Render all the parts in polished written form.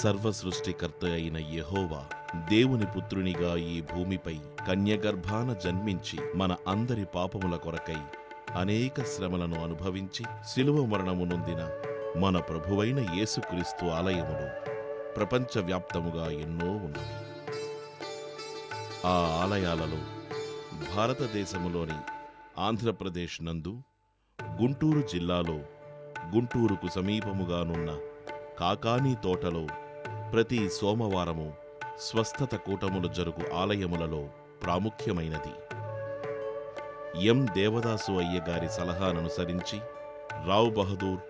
సర్వసృష్టికర్త అయిన యెహోవా దేవుని పుత్రునిగా ఈ భూమిపై కన్యగర్భాన జన్మించి మన అందరి పాపముల కొరకై అనేక శ్రమలను అనుభవించి శిలువ మరణము నొందిన మన ప్రభువైన యేసుక్రీస్తు ఆలయములు ప్రపంచవ్యాప్తముగా ఎన్నో ఉన్నవి. ఆ ఆలయాలలో భారతదేశములోని ఆంధ్రప్రదేశ్ నందు గుంటూరు జిల్లాలో గుంటూరుకు సమీపముగానున్న కాకానీ తోటలో ప్రతి సోమవారము స్వస్థత కూటములు జరుగు ఆలయములలో ప్రాముఖ్యమైనది. ఎం దేవదాసు అయ్యగారి సలహాననుసరించి రావు బహదూర్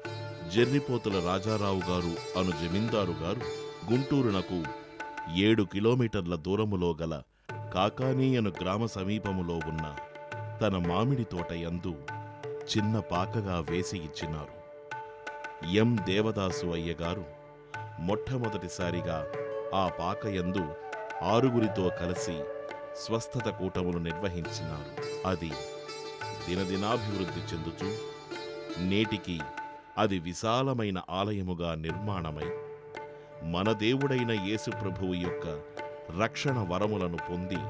జెర్రిపోతుల రాజారావు గారు అను జమీందారు గారు గుంటూరునకు 7 కిలోమీటర్ల దూరములో గల కాకానీ అను గ్రామ సమీపములో ఉన్న తన మామిడి తోట యందు చిన్న పాకగా వేసి ఇచ్చినారు. ఎం దేవదాసు అయ్యగారు మొట్టమొదటిసారిగా ఆ పాకయందు 6గురితో కలిసి స్వస్థత కూటములు నిర్వహించినారు. అది దినదినాభివృద్ధి చెందుతూ నేటికి అది విశాలమైన ఆలయముగా నిర్మాణమై మన దేవుడైన యేసు ప్రభువు యొక్క రక్షణ వరములను పొంది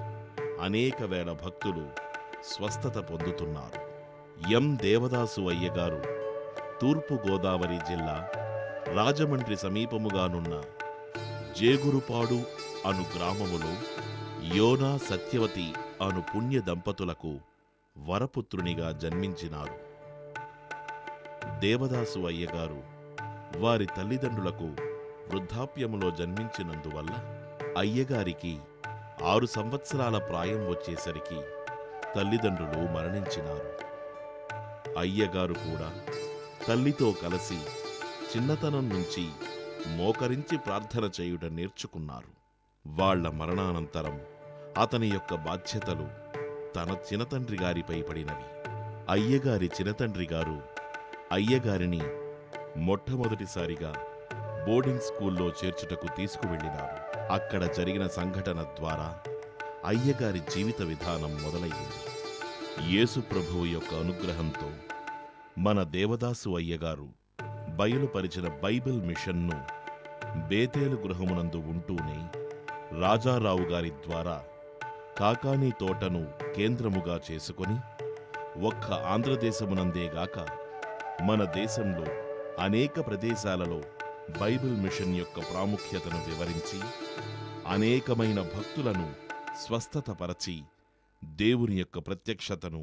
అనేక వేల భక్తులు స్వస్థత పొందుతున్నారు. ఎం దేవదాసు అయ్యగారు తూర్పు గోదావరి జిల్లా రాజమండ్రి సమీపముగానున్న జేగురుపాడు అను గ్రామములో యోనా సత్యవతి అను పుణ్య దంపతులకు వరపుత్రునిగా జన్మించినారు. దేవదాసు అయ్యగారు వారి తల్లిదండ్రులకు వృద్ధాప్యములో జన్మించినందువల్ల అయ్యగారికి 6 సంవత్సరాల ప్రాయం వచ్చేసరికి తల్లిదండ్రులు మరణించినారు. అయ్యగారు కూడా తల్లితో కలిసి చిన్నతనం నుంచి మోకరించి ప్రార్థన చేయుట నేర్చుకున్నారు. వాళ్ల మరణానంతరం అతని యొక్క బాధ్యతలు తన చినతండ్రి గారిపై పడినవి. అయ్యగారి చినతండ్రి గారు అయ్యగారిని మొట్టమొదటిసారిగా బోర్డింగ్ స్కూల్లో చేర్చుటకు తీసుకువెళ్ళినారు. అక్కడ జరిగిన సంఘటన ద్వారా అయ్యగారి జీవిత విధానం మొదలయ్యింది. యేసు ప్రభువు యొక్క అనుగ్రహంతో మన దేవదాసు అయ్యగారు బయలుపరిచిన బైబిల్ మిషన్ను బేతేలు గృహమునందు ఉంటూనే రాజారావు గారి ద్వారా కాకానీ తోటను కేంద్రముగా చేసుకొని ఒక్క ఆంధ్రదేశమునందేగాక మన దేశంలో అనేక ప్రదేశాలలో బైబిల్ మిషన్ యొక్క ప్రాముఖ్యతను వివరించి అనేకమైన భక్తులను స్వస్థతపరచి దేవుని యొక్క ప్రత్యక్షతను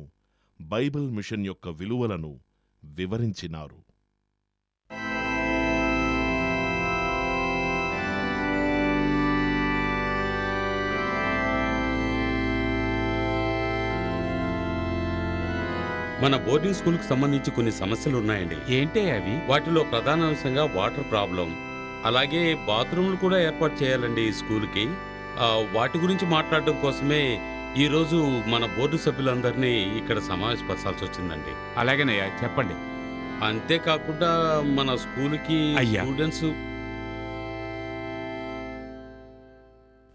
బైబిల్ మిషన్ యొక్క విలువలను వివరించినారు. మన బోర్డింగ్ స్కూల్కి సంబంధించి కొన్ని సమస్యలు ఉన్నాయండి. ఏంటే అవి? వాటిలో ప్రధాన అంశంగా వాటర్ ప్రాబ్లం, అలాగే బాత్రూమ్లు కూడా ఏర్పాటు చేయాలండి ఈ స్కూల్కి. వాటి గురించి మాట్లాడడం కోసమే ఈరోజు మన బోర్డు సభ్యులందరినీ ఇక్కడ సమావేశపరచాల్సి వచ్చిందండి. అలాగేనయ్యా, చెప్పండి. అంతేకాకుండా మన స్కూల్కి స్టూడెంట్స్.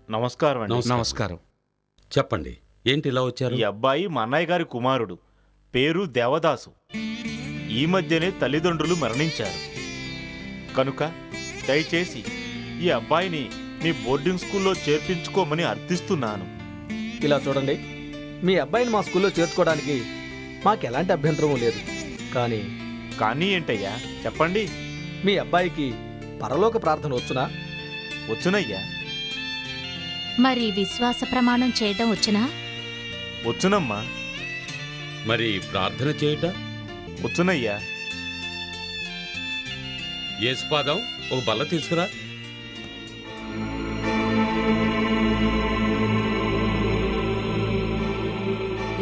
నమస్కారం అండి. నమస్కారం. చెప్పండి, ఏంటి ఇలా వచ్చారు? ఈ అబ్బాయి మా అన్నయ్య గారి కుమారుడు, పేరు దేవదాసు. ఈ మధ్యనే తల్లిదండ్రులు మరణించారు కనుక దయచేసి ఈ అబ్బాయిని మీ బోర్డింగ్ స్కూల్లో చేర్పించుకోమని అర్థిస్తున్నాను. ఇలా చూడండి, మీ అబ్బాయిని మా స్కూల్లో చేర్చుకోవడానికి మాకెలాంటి అభ్యంతరమూ లేదు. కానీ ఏంటయ్యా, చెప్పండి. మీ అబ్బాయికి పరలోక ప్రార్థన వచ్చునా? వచ్చునయ్యా. మరి విశ్వాస ప్రమాణం చేయటం వచ్చునా? వచ్చునమ్మా. మరి ప్రార్థన చేయుట? వచ్చునయ్యా. యేసుపాదం, ఒక బల్ల తీసుకురా.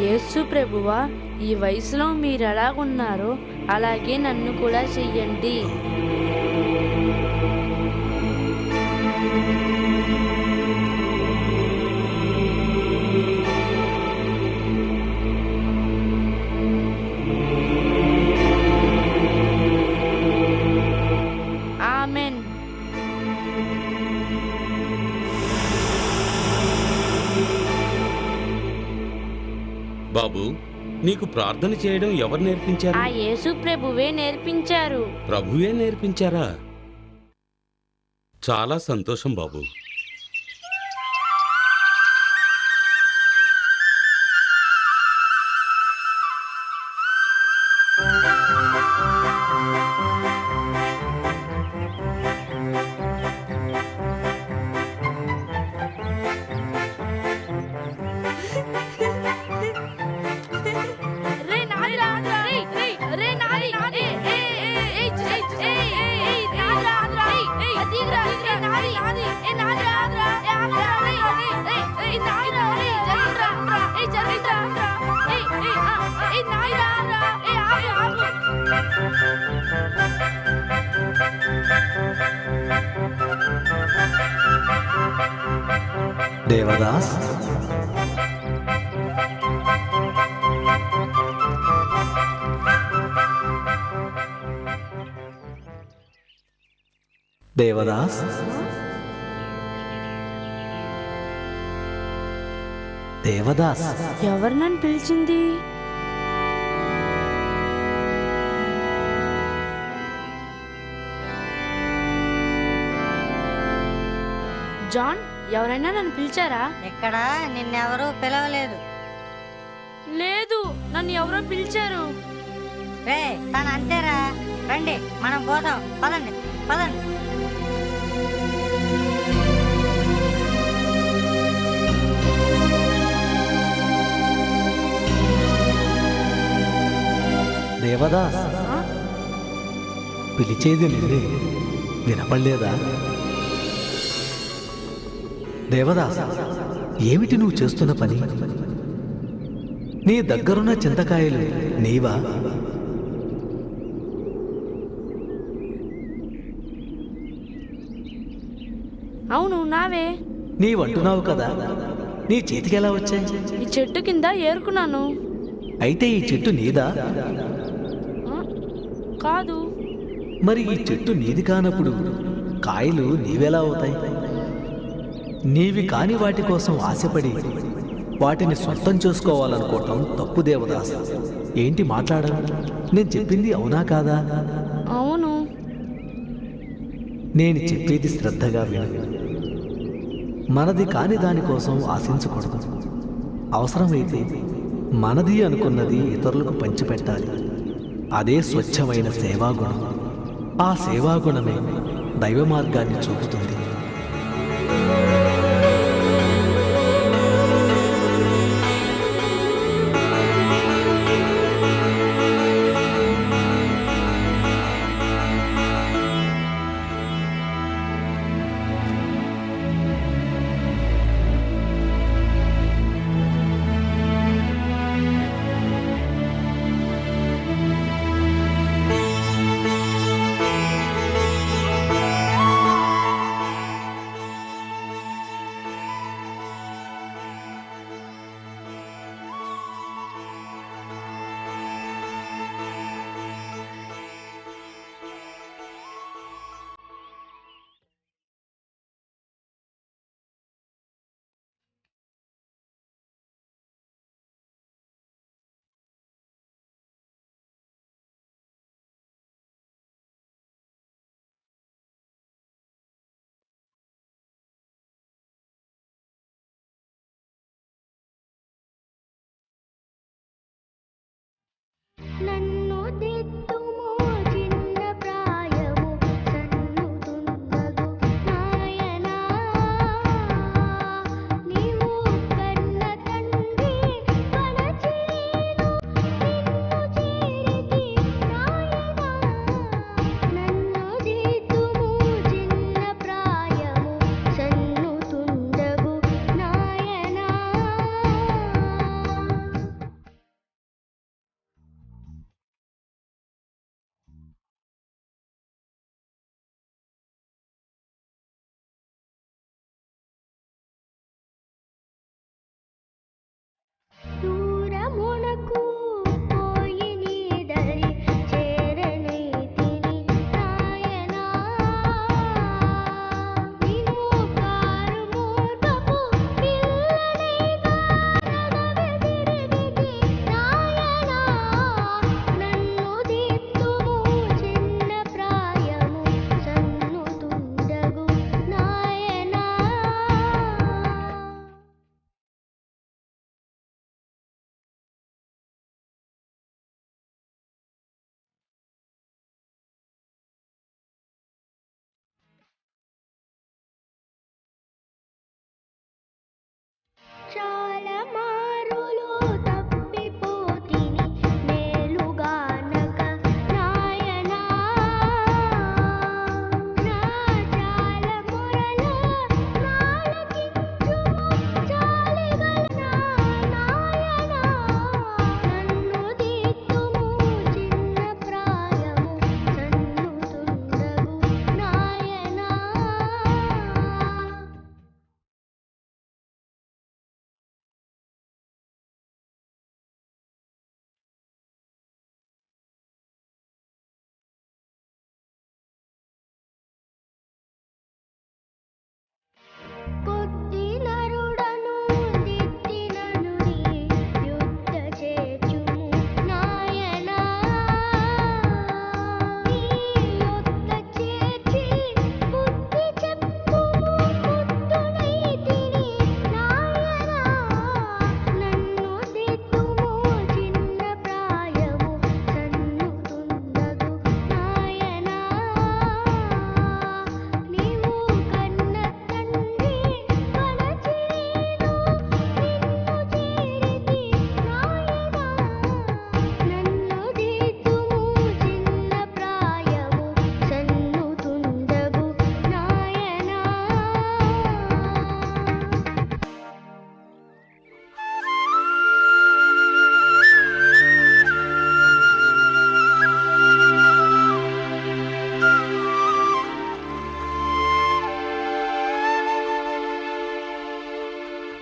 యేసు ప్రభువా, ఈ వయసులో మీరు ఎలాగున్నారో అలాగే నన్ను కూడా చెయ్యండి. ఆమెన్. బాబు, నీకు ప్రార్థన చేయడం ఎవరు నేర్పించారు? ఆ యేసు ప్రభువే నేర్పించారు. ప్రభువే నేర్పించారా? చాలా సంతోషం బాబు. రే నాదిరా రే రే రే నాది నాది ఏ ఏ ఏ ఏ ఏ నాదిరా ఆద్రా ఏ అదిరా ఏ నాది నాది ఏ నాదిరా ఆద్రా ఏ ఆద్రా రే ఏ నాదిరా రే జరురా ఏ జరురా ఏ ఏ నాదిరా ఆద్రా ఏ ఆగు ఆగు. దేవదాస్, దేవదాస్, దేవదాస్, ఎవరు నన్ను పిలిచింది? జాన్, ఎవరైనా నన్ను పిలిచారా? ఇక్కడ నిన్నెవరూ పిలవలేదు. లేదు, నన్ను ఎవరో పిలిచారు. రే తను అంతేరా. రండి మనం పోదాం. పదండి పదండి. దేవదాస్, ఆ? పిలిచేది నిన్నే, వినపడలేదా? దేవదాస్, ఏమిటి నువ్వు చేస్తున్న పని? నీ దగ్గరున్న చింతకాయలు నీవా? అవును, నావే. నీవంటున్నావు కదా, నీ చేతికి ఎలా వచ్చాయి? ఈ చెట్టు కింద ఏరుకున్నాను. అయితే ఈ చెట్టు నీదా? ఆ? కాదు. మరి ఈ చెట్టు నీది కానప్పుడు కాయలు నీవెలా అవుతాయి? నీవి కాని వాటి కోసం ఆశపడి వాటిని సొంతం చేసుకోవాలనుకోవటం తప్పు దేవదాస్. ఏంటి మాట్లాడను? నేను చెప్పింది అవునా కాదా? అవును. నేను చెప్పేది శ్రద్ధగా విను. మనది కాని దానికోసం ఆశించకూడదు. అవసరమైతే మనది అనుకున్నది ఇతరులకు పంచిపెట్టాలి. అదే స్వచ్ఛమైన సేవాగుణం. ఆ సేవాగుణమే దైవ మార్గాన్ని చూపుతుంది.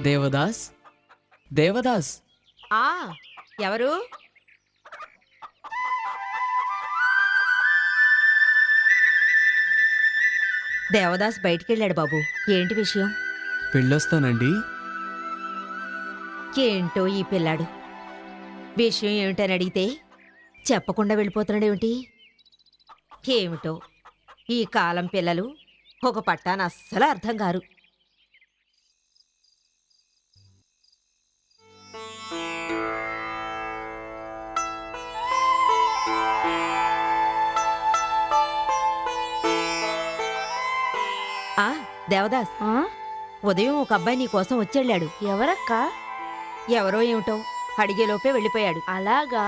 దేవదాస్ దేవదాస్ ఆ ఎవరు? దేవదాస్ బయటికెళ్ళాడు బాబు. ఏంటి విషయం? వెళ్ళొస్తానండి. ఏంటో ఈ పిల్లాడు. విషయం ఏమిటని అడిగితే చెప్పకుండా వెళ్ళిపోతున్నాడేమిటి? ఏమిటో ఈ కాలం పిల్లలు ఒక పట్టాన అస్సలు అర్థం కారు. దేవదాస్, ఉదయం ఒక అబ్బాయి నీ కోసం వచ్చెళ్ళాడు. ఎవరక్క? ఎవరో ఏమిటో అడిగేలోపే వెళ్ళిపోయాడు. అలాగా?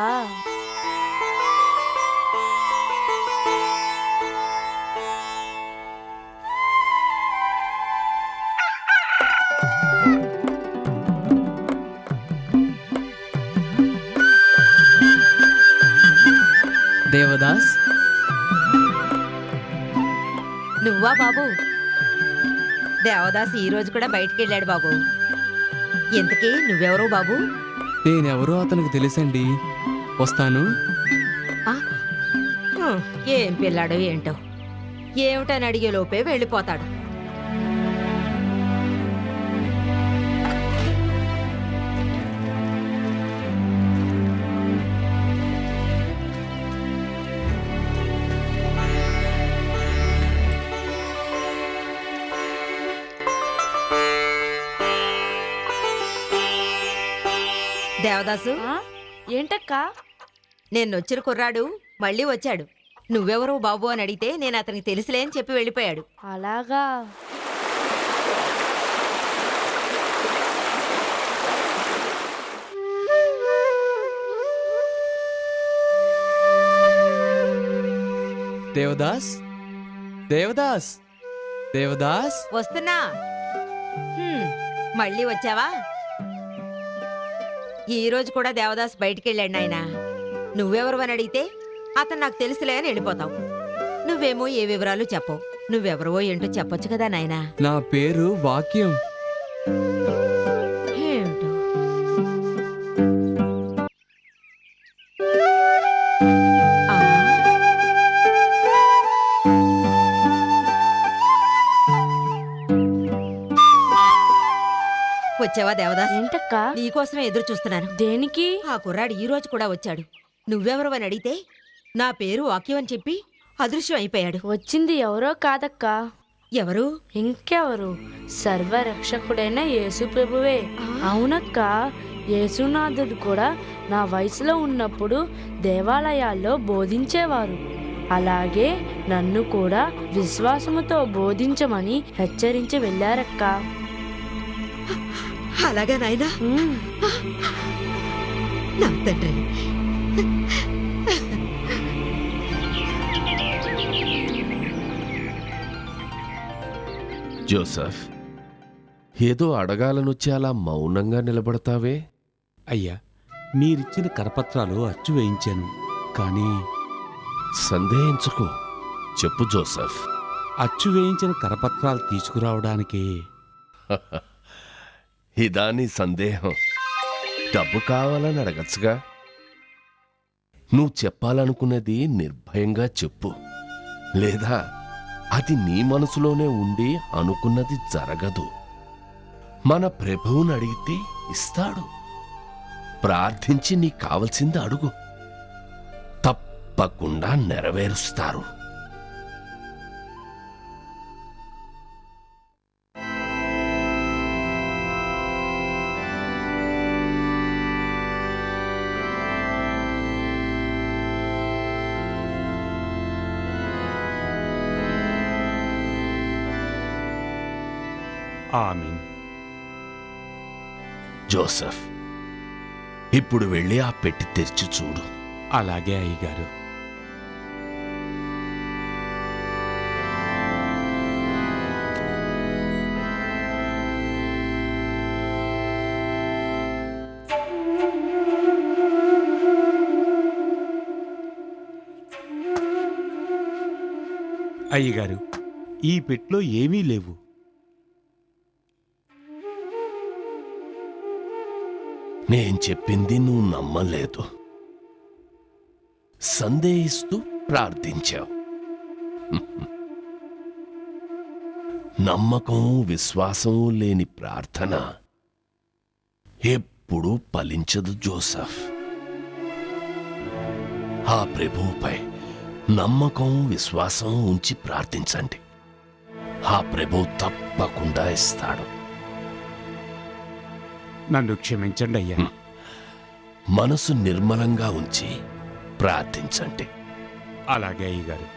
దేవదాస్, నువ్వా బాబు? దేవదాస్ ఈ రోజు కూడా బయటికెళ్ళాడు బాబు. ఇంతకీ నువ్వెవరో బాబు? నేనెవరో అతనికి తెలుసండి. వస్తాను. ఏం పిల్లాడో ఏంటో, ఏమిటని అడిగేలోపే వెళ్ళిపోతాడు. దేవదాసు, ఏంటక్క? నేనొచ్చిన కుర్రాడు మళ్ళీ వచ్చాడు. నువ్వెవరు బాబు అని అడిగితే నేను అతనికి తెలుసులే అని చెప్పి వెళ్ళిపోయాడు. అలాగా? దేవదాస్, దేవదాస్, దేవదాస్, వస్తున్నా. మళ్ళీ వచ్చావా? ఈ రోజు కూడా దేవదాస్ బయటికెళ్ళాడు నాయనా. నువ్వెవరు అని అడిగితే అతను నాకు తెలుసులే అని వెళ్ళిపోతావు. నువ్వేమో ఏ వివరాలు చెప్పవు. నువ్వెవరో ఏంటో చెప్పొచ్చు కదా నాయనా. నా పేరు వాక్యం. ఏమిటో వచ్చావా దేవదాస్? ఏంటక్క? నీకోసమే ఎదురు చూస్తున్నాను. దేనికి? ఆ కుర్రాడు ఈ రోజు కూడా వచ్చాడు. నువ్వెవరు అని అడిగితే నా పేరు వాక్యం అని చెప్పి అదృశ్యం అయిపోయాడు. వచ్చింది ఎవరో కాదక్క. ఎవరు? ఇంకెవరు? సర్వరక్షకుడైన యేసు ప్రభువే. అవునక్క, యేసునాథుడు కూడా నా వయసులో ఉన్నప్పుడు దేవాలయాల్లో బోధించేవారు. అలాగే నన్ను కూడా విశ్వాసముతో బోధించమని హెచ్చరించి వెళ్ళారక్క. అలాగా నాయనా? నా తండ్రి. జోసెఫ్, ఏదో అడగాలనొచ్చి అలా మౌనంగా నిలబడతావే? అయ్యా, మీరిచ్చిన కరపత్రాలు అచ్చు వేయించాను, కానీ సందేహించుకో. చెప్పు జోసెఫ్. అచ్చు వేయించిన కరపత్రాలు తీసుకురావడానికి ఇదా నీ సందేహం? డబ్బు కావాలని అడగచ్చుగా. నువ్వు చెప్పాలనుకున్నది నిర్భయంగా చెప్పు. లేదా అది నీ మనసులోనే ఉండి అనుకున్నది జరగదు. మన ప్రభువుని అడిగితే ఇస్తాడు. ప్రార్థించి నీకు కావలసింది అడుగు, తప్పకుండా నెరవేరుస్తారు. ఆమేన్. జోసెఫ్, ఇప్పుడు వెళ్ళి ఆ పెట్టి తెరిచి చూడు. అలాగే అయ్యగారు. అయ్యగారు, ఈ పెట్లో ఏమీ లేవు. నేను చెప్పింది నువ్వు నమ్మలేదు, సందేహిస్తూ ప్రార్థించావు. నమ్మకం విశ్వాసం లేని ప్రార్థన ఎప్పుడూ ఫలించదు జోసెఫ్. ఆ ప్రభువుపై నమ్మకం విశ్వాసం ఉంచి ప్రార్థించండి. ఆ ప్రభువు తప్పకుండా ఇస్తాడు. నన్ను క్షమించండి అయ్యా. మనసు నిర్మలంగా ఉంచి ప్రార్థించండి. అలాగే అయ్యగారు.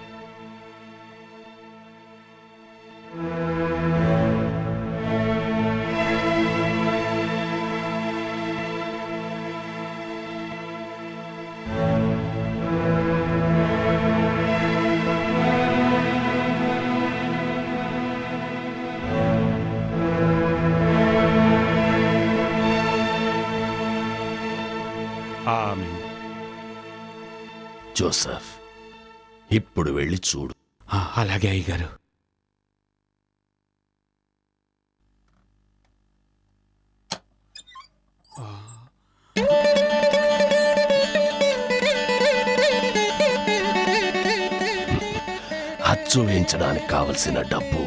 ఆమేన్. జోసెఫ్, ఇప్పుడు వెళ్ళి చూడు. అలాగే అయ్యగారు. అచ్చు వేయించడానికి కావలసిన డబ్బు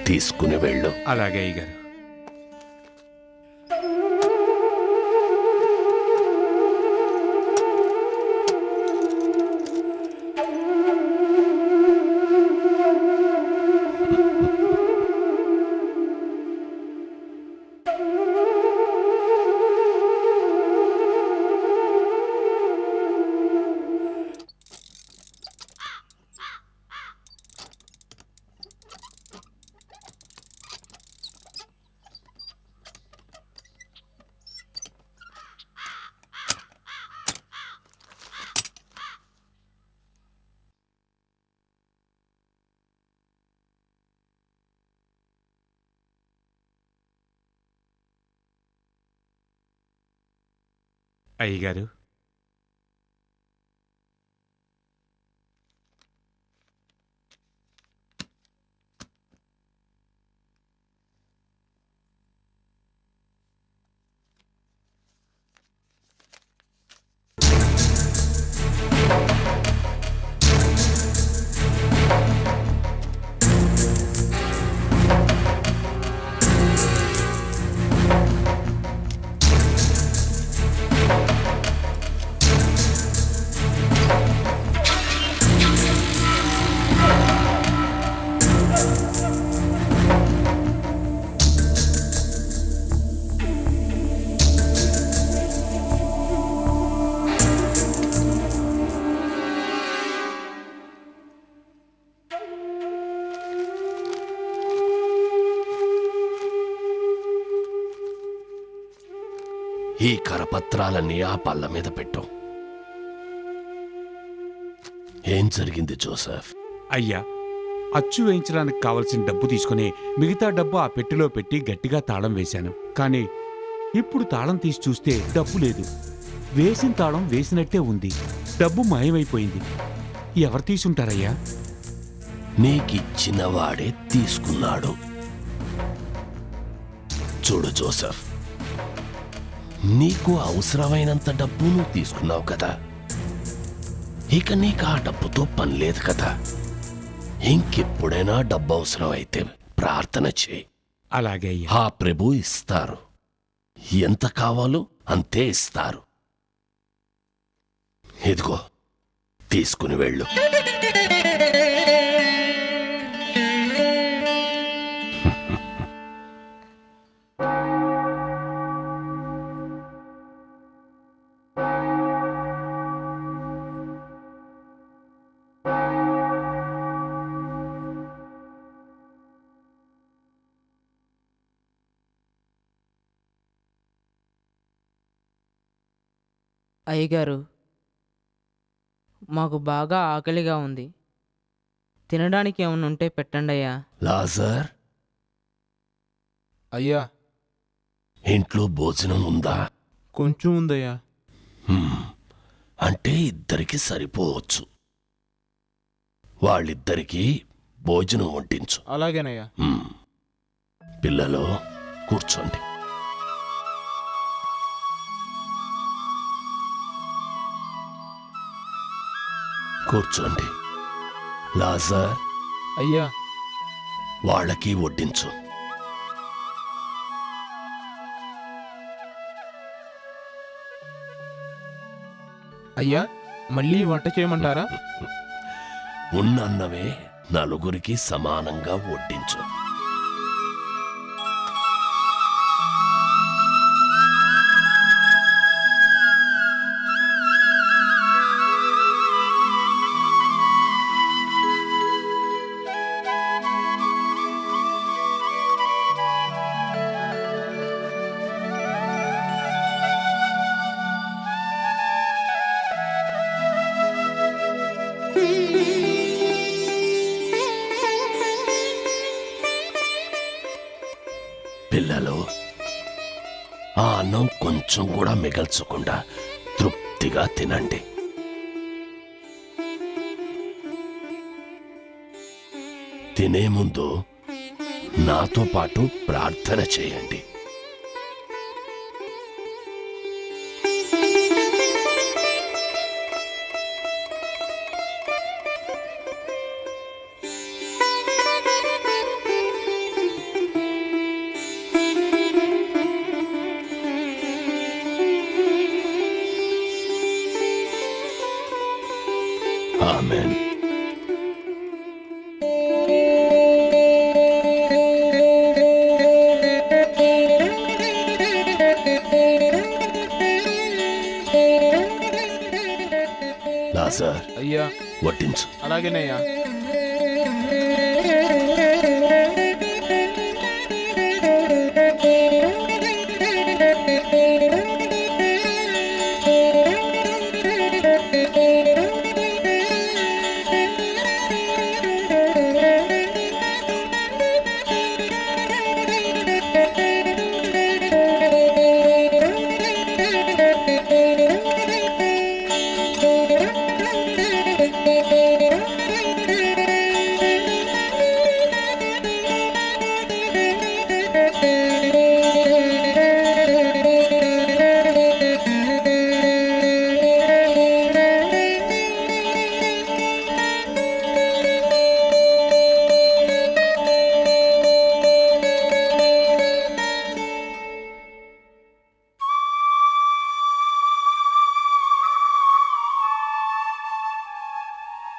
తీసుకుని వెళ్ళు. అలాగే అయ్యగారు. అయ్యగారు, ఈ కరపత్రాలన్నీ ఆ పళ్ళ మీద పెట్టు. ఏం జరిగింది జోసెఫ్? అయ్యా, అచ్చు వేయించడానికి కావలసిన డబ్బు తీసుకుని మిగతా డబ్బు ఆ పెట్టెలో పెట్టి గట్టిగా తాళం వేశాను. కానీ ఇప్పుడు తాళం తీసి చూస్తే డబ్బు లేదు. వేసిన తాళం వేసినట్టే ఉంది. డబ్బు మాయమైపోయింది. ఎవరు తీసుంటారయ్యా? నీకిచ్చిన వాడే తీసుకున్నాడు. చూడు జోసెఫ్, నీకు అవసరమైనంత డబ్బు నువ్వు తీసుకున్నావు కదా. ఇక నీకు ఆ డబ్బుతో పని లేదు కదా. ఇంకెప్పుడైనా డబ్బు అవసరం అయితే ప్రార్థన చేయి. అలాగే అయ్యా. ఆ ప్రభు ఇస్తారు. ఎంత కావాలో అంతే ఇస్తారు. ఇదిగో తీసుకుని వెళ్ళు. అయ్యగారు, మాకు బాగా ఆకలిగా ఉంది. తినడానికి ఏమైనా ఉంటే పెట్టండి అయ్యా. లాజర్, అయ్యా, ఇంట్లో భోజనం ఉందా? కొంచెం ఉందయ్యా. అంటే ఇద్దరికి సరిపోవచ్చు. వాళ్ళిద్దరికీ భోజనం వడ్డించు. అలాగేనయ్యా. పిల్లలు కూర్చోండి. కూర్చోండి. లాజర్, అయ్యా. వాళ్ళకి వడ్డించు. అయ్యా, మళ్ళీ వంట చేయమంటారా? ఉన్న అన్నమే నలుగురికి సమానంగా వడ్డించు. పిల్లలు, ఆ అన్నం కొంచెం కూడా మిగల్చకుండా తృప్తిగా తినండి. తినే ముందు నాతో పాటు ప్రార్థన చేయండి. ఆమేన్. లాజర్, అయ్యా. వడ్డించు. అలాగేనయ్యా.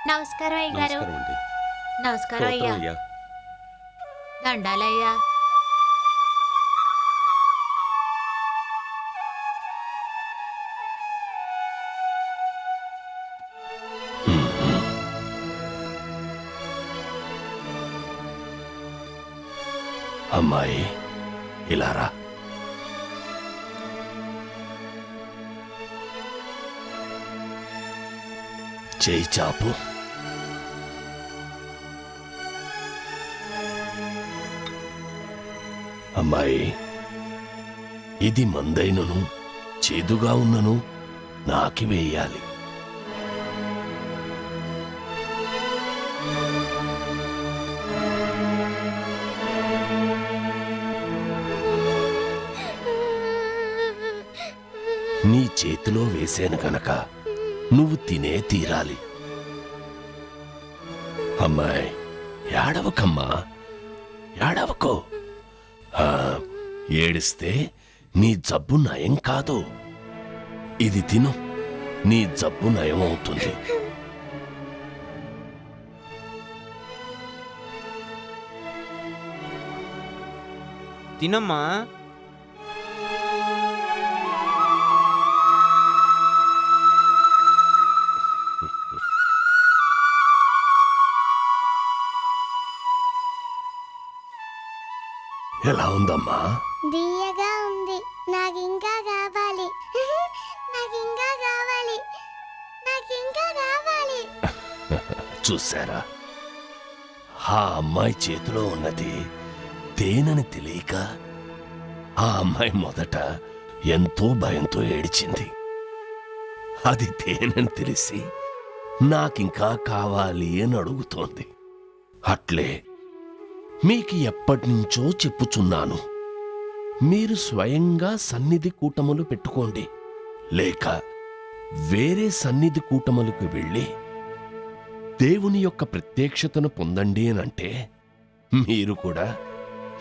నమస్కారం అయ్యగారు. నమస్కారం అండి. నమస్కారం అయ్యా. స్తోత్రం అయ్యా. దండాలయ్యా. అమ్మాయి, ఇలా రా. చేయి చాపు. అమ్మాయి, ఇది మందైనను చేదుగా ఉన్నను నాకి వేయాలి. నీ చేతిలో వేసాను గనక నువ్వు తినే తీరాలి. అమ్మాయి, ఏడవకమ్మా, ఏడవకో. ఏడిస్తే నీ జబ్బు నయం కాదు. ఇది తిను, నీ జబ్బు నయం అవుతుంది. తినమ్మా. ఎలా ఉందమ్మా? దియ్యగా ఉంది. నాకు ఇంకా కావాలి. నాకు ఇంకా కావాలి. నాకు ఇంకా కావాలి. చూసారా, ఆ అమ్మాయి చేతిలో ఉన్నది తేనని తెలియక ఆ అమ్మాయి మొదట ఎంతో భయంతో ఏడిచింది. అది తేనని తెలిసి నాకింకా కావాలి అని అడుగుతోంది. అట్లే మీకు ఎప్పటినుంచో చెప్పుచున్నాను, మీరు స్వయంగా సన్నిధి కూటములు పెట్టుకోండి, లేక వేరే సన్నిధి కూటములకు వెళ్ళి దేవుని యొక్క ప్రత్యక్షతను పొందండి అనంటే మీరు కూడా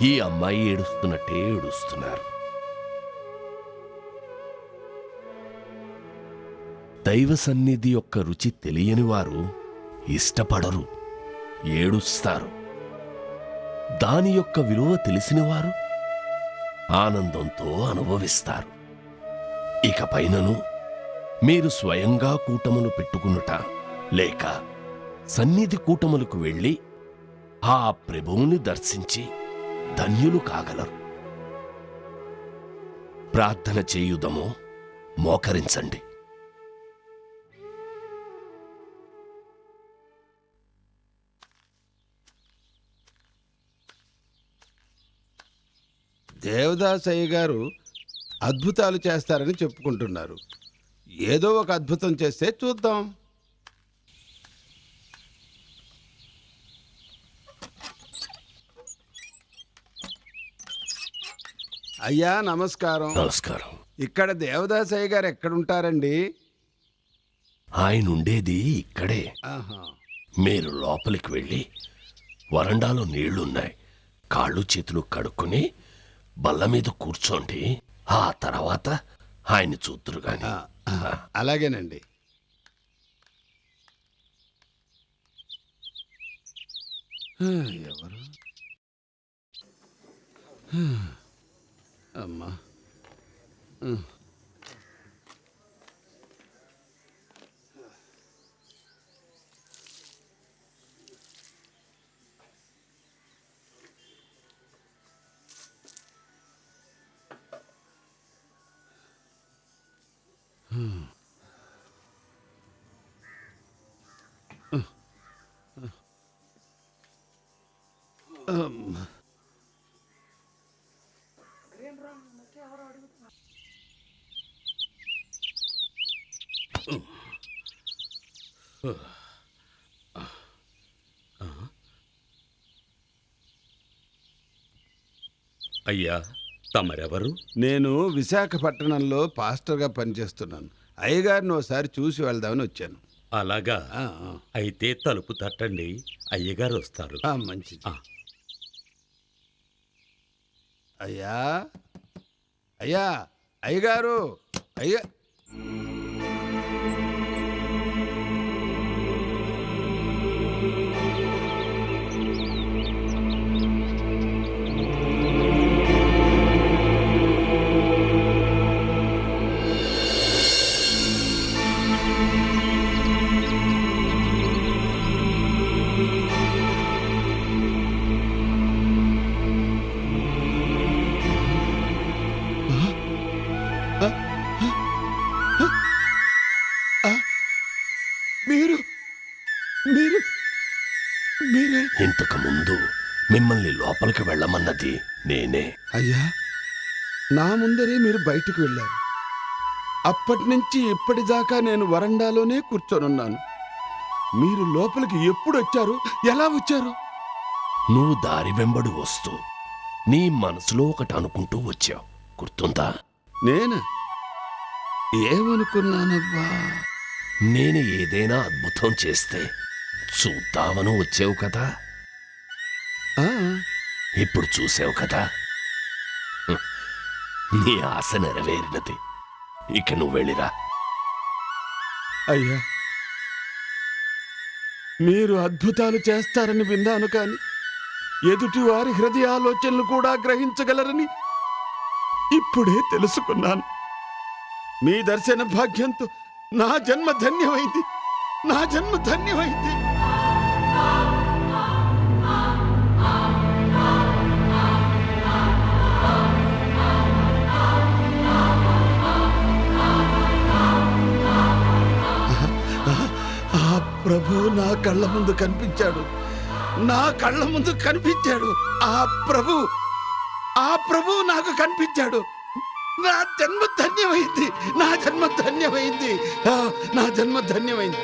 ఈ అమ్మాయి ఏడుస్తున్నట్టే ఏడుస్తున్నారు. దైవ సన్నిధి యొక్క రుచి తెలియని వారు ఇష్టపడరు, ఏడుస్తారు. దాని యొక్క విలువ తెలిసిన వారు ఆనందంతో అనుభవిస్తారు. ఇకపైనను మీరు స్వయంగా కూటములు పెట్టుకునుట లేక సన్నిధి కూటములకు వెళ్ళి ఆ ప్రభువుని దర్శించి ధన్యులు కాగలరు. ప్రార్థన చేయుదము, మోకరించండి. దేవదాసయ్య గారు అద్భుతాలు చేస్తారని చెప్పుకుంటున్నారు. ఏదో ఒక అద్భుతం చేస్తే చూద్దాం. అయ్యా నమస్కారం. నమస్కారం. ఇక్కడ దేవదాసయ్య గారు ఎక్కడుంటారండి? ఆయన ఉండేది ఇక్కడే. ఆహా. మీరు లోపలికి వెళ్ళి వరండాలో నీళ్లున్నాయి, కాళ్ళు చేతులు కడుక్కుని బల్ల మీద కూర్చోండి. ఆ తర్వాత ఆయన చూతురు గాని. అలాగేనండి. ఎవరు? అమ్మా. అయ్యా, తమరెవరు? నేను విశాఖపట్నంలో పాస్టర్గా పనిచేస్తున్నాను. అయ్యగారిని ఒకసారి చూసి వెళ్దామని వచ్చాను. అలాగా? అయితే తలుపు తట్టండి, అయ్యగారు వస్తారు. మంచిది. అయ్యా, అయ్యా, అయ్యగారు, అయ్యా. ఇంతకు ముందు మిమ్మల్ని లోపలికి వెళ్ళమన్నది నేనే. అయ్యా, నా ముందరే మీరు బయటికి వెళ్ళారు. అప్పటి నుంచి ఇప్పటిదాకా నేను వరండాలోనే కూర్చొనున్నాను. మీరు లోపలికి ఎప్పుడు వచ్చారు? ఎలా వచ్చారు? నువ్వు దారి వెంబడి వస్తూ నీ మనసులో ఒకటి అనుకుంటూ వచ్చావు, గుర్తుందా? నేనా? ఏమనుకున్నానబ్బా? నేను ఏదైనా అద్భుతం చేస్తే చూద్దామని వచ్చావు కదా. ఇప్పుడు చూసావు కదా, నీ ఆశ నెరవేరినది. ఇక నువ్వు వెళ్ళిరా. అయ్యా, మీరు అద్భుతాలు చేస్తారని విన్నాను, కానీ ఎదుటి వారి హృదయ ఆలోచనలు కూడా గ్రహించగలరని ఇప్పుడే తెలుసుకున్నాను. మీ దర్శన భాగ్యంతో నా జన్మ ధన్యమైంది, నా జన్మ ధన్యమైంది. ఆ ప్రభు నా కళ్ళ ముందు కనిపించాడు, నా కళ్ళ ముందు కనిపించాడు. ఆ ప్రభు నాకు కనిపించాడు. నా జన్మ ధన్యమైంది, నా జన్మ ధన్యమైంది, నా జన్మ ధన్యమైంది.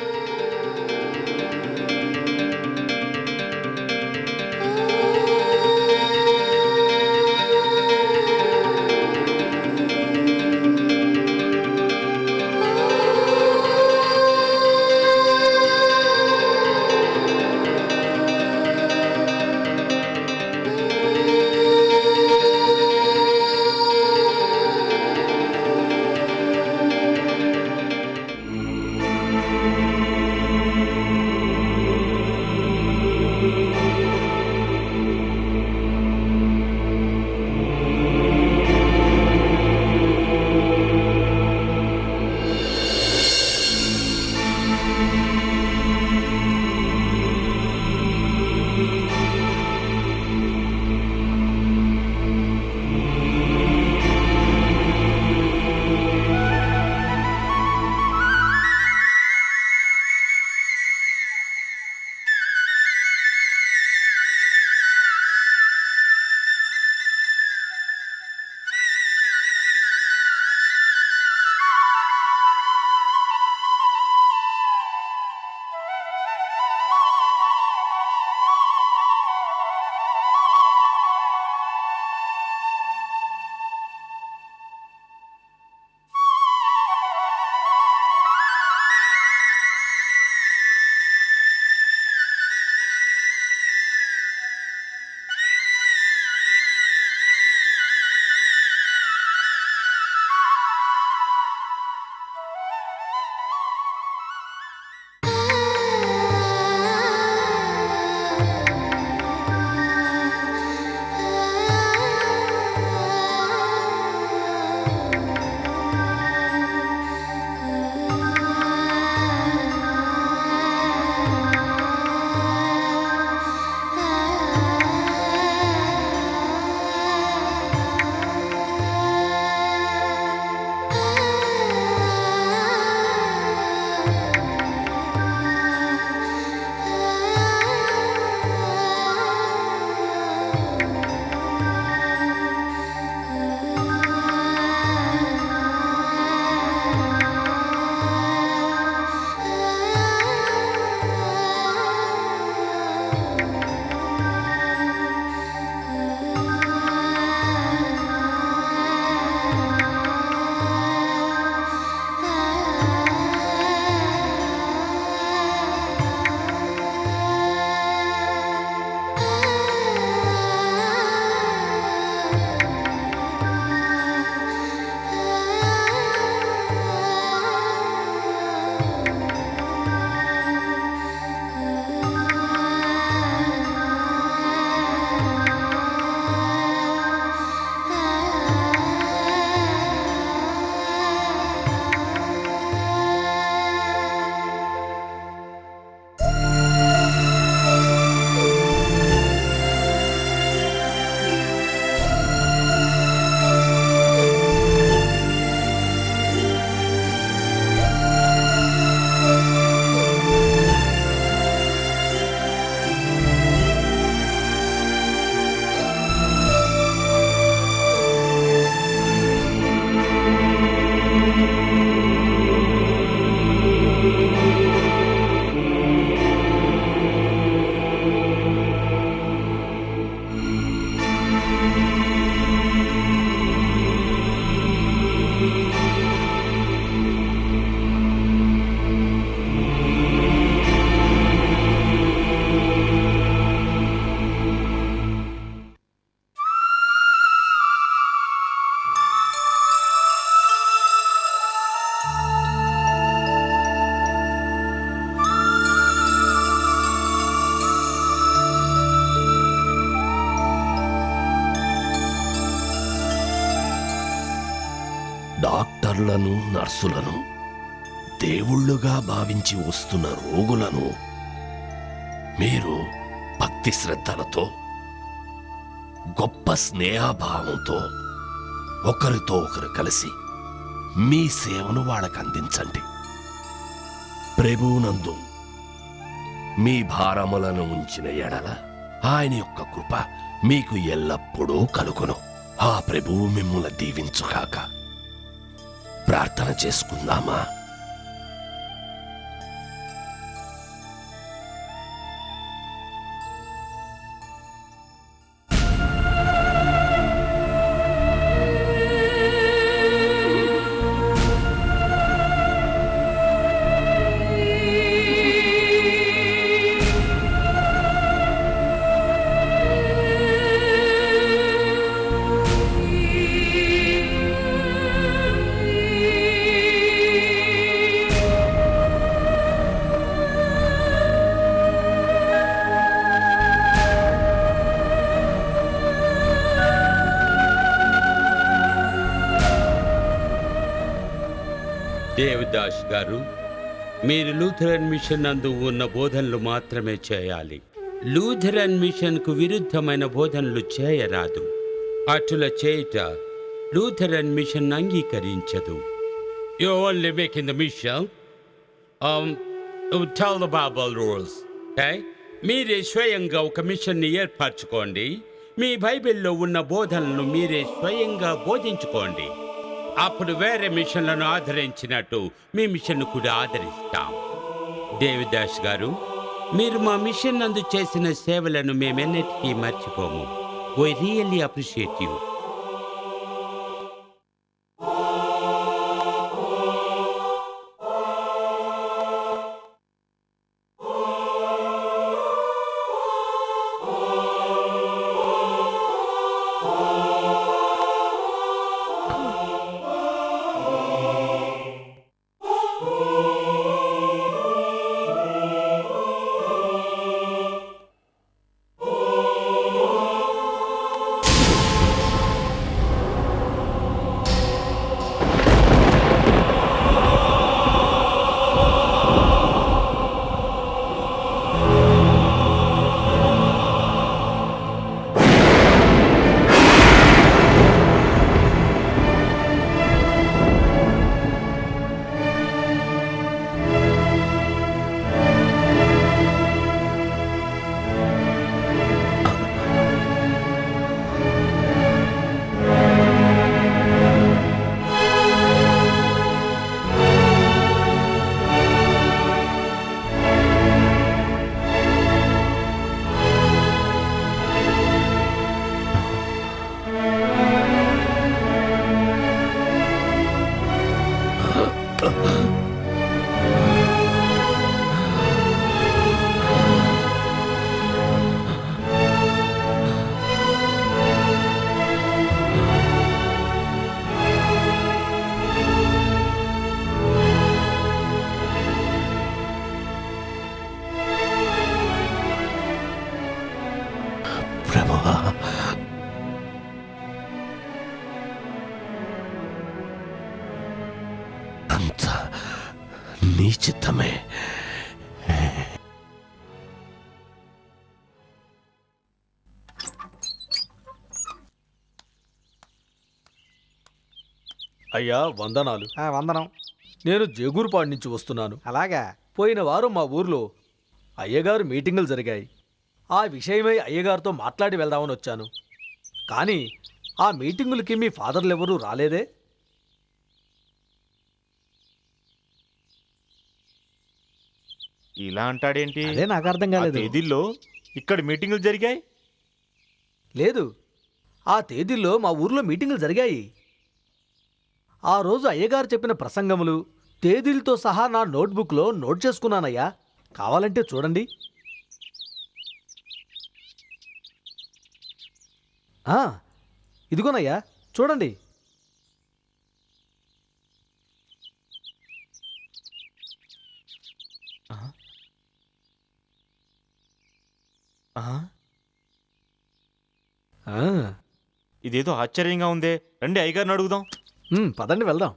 డాక్టర్లను నర్సులను దేవుళ్ళుగా భావించి వస్తున్న రోగులను మీరు భక్తి శ్రద్ధలతో గొప్ప స్నేహభావంతో ఒకరితో ఒకరు కలిసి మీ సేవను వాళ్ళకు అందించండి. ప్రభువునందు మీ భారములను ఉంచిన ఎడల ఆయన యొక్క కృప మీకు ఎల్లప్పుడూ కలుగును. ఆ ప్రభువు మిమ్ములను దీవించుగాక. ప్రార్థన చేసుకుందామా? దేవదాస్ గారు, మీరు లూథరన్ మిషన్ నందు ఉన్న బోధనలు మాత్రమే చేయాలి. లూథరన్ మిషన్కు విరుద్ధమైన బోధనలు చేయరాదు. అటుల చేయుట లూథరన్ మిషన్ అంగీకరించదు. You only making the mission tell the Bible rules. మీరే స్వయంగా ఒక మిషన్ని ఏర్పరచుకోండి. మీ బైబిల్లో ఉన్న బోధనలను మీరే స్వయంగా బోధించుకోండి. అప్పుడు వేరే మిషన్లను ఆదరించినట్టు మీ మిషన్ను కూడా ఆదరిస్తాం. దేవదాస్ గారు, మీరు మా మిషన్ నందు చేసిన సేవలను మేమెన్నటికీ మర్చిపోము. We really appreciate you. నీ చిత్తమే. అయ్యా వందనాలు. వందనం. నేను జేగూరుపాడు నుంచి వస్తున్నాను. అలాగా? పోయిన వారం మా ఊర్లో అయ్యగారు మీటింగులు జరిగాయి. ఆ విషయమై అయ్యగారితో మాట్లాడి వెళ్దామని వచ్చాను. కానీ ఆ మీటింగులకి మీ ఫాదర్లు ఎవరూ రాలేదే? ఇలా అంటాడేంటి? అదే నాకు అర్థం కాలేదు. ఆ తేదీల్లో ఇక్కడ మీటింగులు జరిగాయి? లేదు, ఆ తేదీల్లో మా ఊర్లో మీటింగులు జరిగాయి. ఆ రోజు అయ్యగారు చెప్పిన ప్రసంగములు తేదీలతో సహా నా నోట్బుక్లో నోట్ చేసుకున్నానయ్యా. కావాలంటే చూడండి. ఇదిగోనయ్యా చూడండి. ఇదేదో ఆశ్చర్యంగా ఉందే. రండి అయ్యగారిని అడుగుదాం. పదండి వెళ్దాం.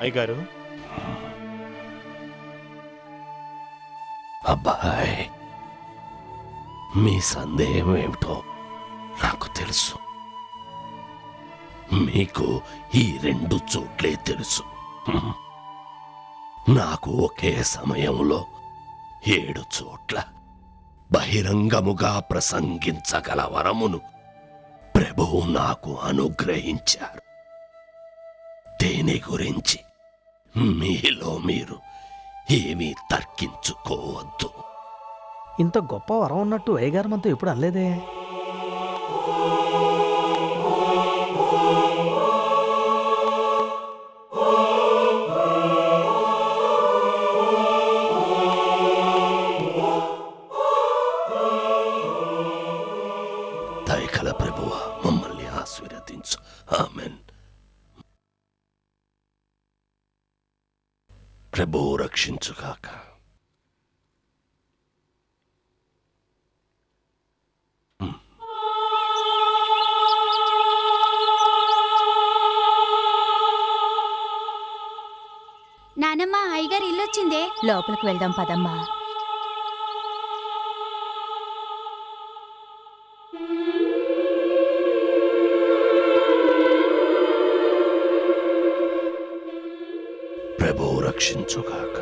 అయ్యగారు, అబ్బాయ్, మీ సందేహం ఏమిటో నాకు తెలుసు. మీకు ఈ 2 చోట్లే తెలుసు. నాకు ఒకే సమయంలో 7 చోట్ల బహిరంగముగా ప్రసంగించగల వరమును ప్రభువు నాకు అనుగ్రహించారు. దేని గురించి మీలో మీరు ఏమీ తర్కించుకోవద్దు. ఇంత గొప్ప వరం ఉన్నట్టు అయ్యగారు మనతో ఎప్పుడు అనలేదే. దయకల ప్రభువా, మమ్మల్ని ఆశీర్వదించు. ఆమెన్. ప్రభువు రక్షించుగాక. నానమ్మ, అయ్యగారు ఇల్లొచ్చిందే. లోపలికి వెళ్దాం పదమ్మా. ప్రభువు రక్షించుగాక.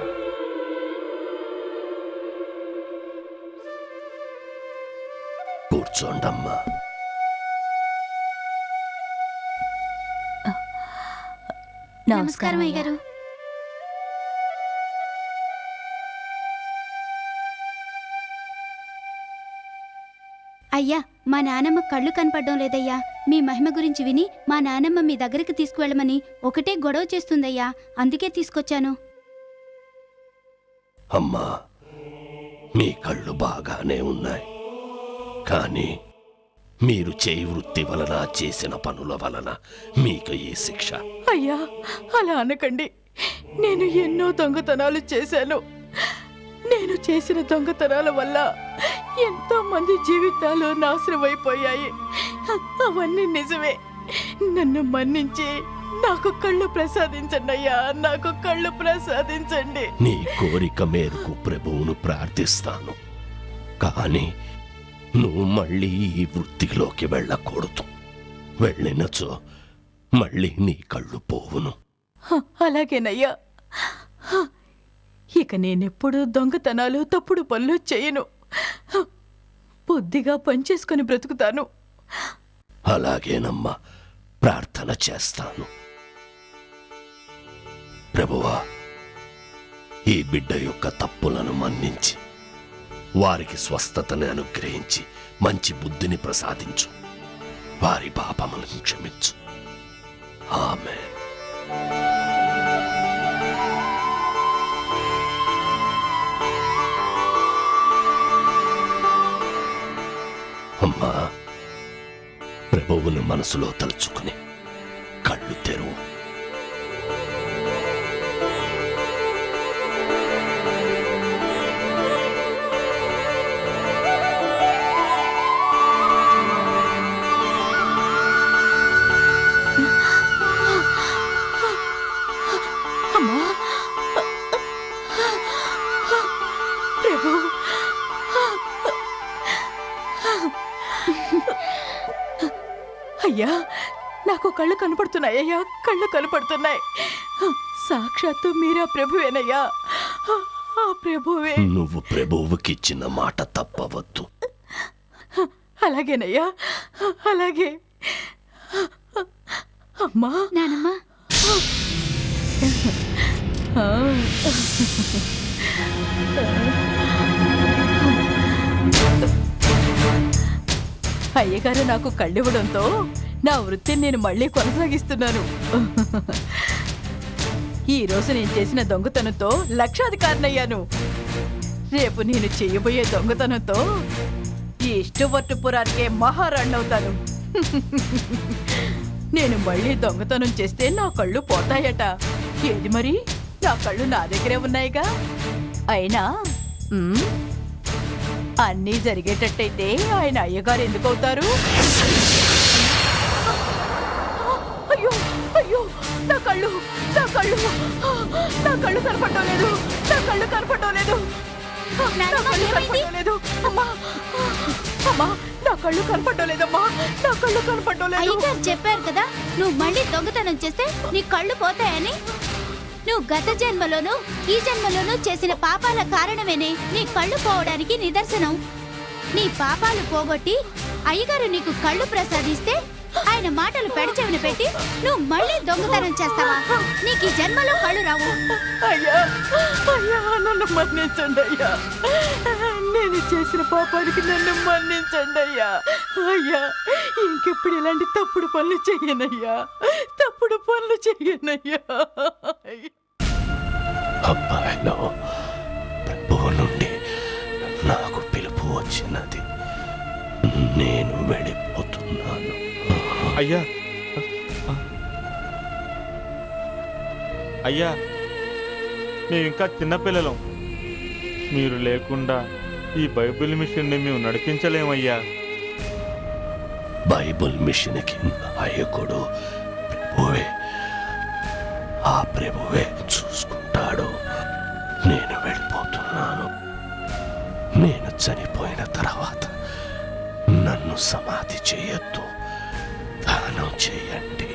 కూర్చోండమ్మా. నమస్కారం అయ్యగారు. అయ్యా, మా నానమ్మ కళ్ళు కనపడడం లేదయ్యా. మీ మహిమ గురించి విని మా నానమ్మ మీ దగ్గరికి తీసుకువెళ్ళమని ఒకటే గొడవ చేస్తుందయ్యా. అందుకే తీసుకొచ్చాను. అమ్మా, మీ కళ్ళు బాగానే ఉన్నాయి, కానీ మీరు చేయి వృత్తి వలన చేసిన పనుల వలన మీకు ఈ శిక్ష. అయ్యా, అలా అనకండి. నేను ఎన్నో దొంగతనాలు చేశాను. నేను చేసిన దొంగతనాల వల్ల ఎంతో మంది జీవితాలు నాశనమైపోయాయి. అవన్నీ నిజమే. నన్ను మన్నించి నాకు కళ్ళు ప్రసాదించండి అయ్యా, నాకు కళ్ళు ప్రసాదించండి. నీ కోరిక మేరకు ప్రభువును ప్రార్థిస్తాను, కానీ నువ్వు మళ్ళీ ఈ వృత్తిలోకి వెళ్ళకూడదు. వెళ్ళినచో మళ్ళీ నీ కళ్ళు పోవును. అలాగేనయ్యా. ఇక నేనెప్పుడు దొంగతనాలు, తప్పుడు పనులు చేయను. బుద్ధిగా పనిచేసుకొని బ్రతుకుతాను. అలాగేనమ్మా, ప్రార్థన చేస్తాను. ప్రభువా, ఈ బిడ్డ యొక్క తప్పులను మన్నించి వారికి స్వస్థతని అనుగ్రహించి మంచి బుద్ధిని ప్రసాదించు. వారి పాపములను క్షమించు. ఆమేన్. అమ్మా, ప్రభువును మనసులో తలుచుకుని కళ్ళు తెరువు. అమ్మా, ప్రభు, అయ్యా, నాకు కళ్ళు కనపడుతున్నాయి. అయ్యా, కళ్ళు కనపడుతున్నాయి. సాక్షాత్తు మీరా ప్రభువేనయ్యా. ఆ ప్రభువే. నువ్వు ప్రభువుకిచ్చిన మాట తప్పవద్దు. అలాగేనయ్యా, అలాగే. అమ్మా, నానమ్మ, అయ్యగారు నాకు కళ్ళివ్వడంతో నా వృత్తిని నేను మళ్ళీ కొనసాగిస్తున్నాను. ఈ రోజు నేను చేసిన దొంగతనంతో లక్షాధికారినయ్యాను. రేపు నేను చేయబోయే దొంగతనంతో ఈ ఇష్టవర్టుపురానికే మహారాణి అవుతాను. నేను మళ్ళీ దొంగతనం చేస్తే నా కళ్ళు పోతాయట. ఏది మరి, నా కళ్ళు నా దగ్గరే ఉన్నాయిగా. అయినా అన్నీ జరిగేటట్టయితే ఆయన అయ్యగారు ఎందుకు అవుతారు? అయ్యో అయ్యో, నా కళ్ళు నా కళ్ళు నా కళ్ళు కనపడటం లేదు, నా కళ్ళు కనపడటం లేదు, నా కళ్ళు కనపడటం లేదు. అమ్మా అమ్మా, నా కళ్ళు కనపడటం లేదమ్మా, నా కళ్ళు కనపడటం లేదు. అయ్యగారు చెప్పారు కదా, నువ్వు మళ్ళీ దొంగతనం చేస్తే నీ కళ్ళు పోతాయని. నువ్వు గత జన్మలోనూ ఈ జన్మలోనూ చేసిన పాపాల కారణమేనే నీ కళ్ళు పోవడానికి నిదర్శనం. నీ పాపాలు పోగొట్టి అయ్యగారు నీకు కళ్ళు ప్రసాదిస్తే ఆయన మాటలు పెడచెవిన పెట్టి నువ్వు మళ్ళీ దొంగతనం చేస్తావా? నీకు ఈ జన్మలో కళ్ళు రావు. అయ్యా అయ్యా, నన్ను మన్నించండి అయ్యా. నేను చేసిన పాపానికి నన్ను మన్నించండి అయ్యా. అయ్యా, ఇంకెప్పుడు ఇలాంటి తప్పుడు పనులు చెయ్యనయ్యా, తప్పుడు పనులు చెయ్యనయ్యా. అబ్బాయిలో ప్రభువు నుండి నాకు పిలుపు వచ్చినది. నేను వెళ్ళిపోతున్నాను. అయ్యా అయ్యా, మేము ఇంకా చిన్నపిల్లలం. మీరు లేకుండా ఈ బైబిల్ మిషన్ని మేము నడిపించలేమయ్యా. బైబిల్ మిషన్కి నాయకుడు ప్రభువే. ఆ ప్రభువే చూసుకుంటాడు. నేను వెళ్ళిపోతున్నాను. నేను చనిపోయిన తర్వాత నన్ను సమాధి చేయొద్దు, దానం చేయండి.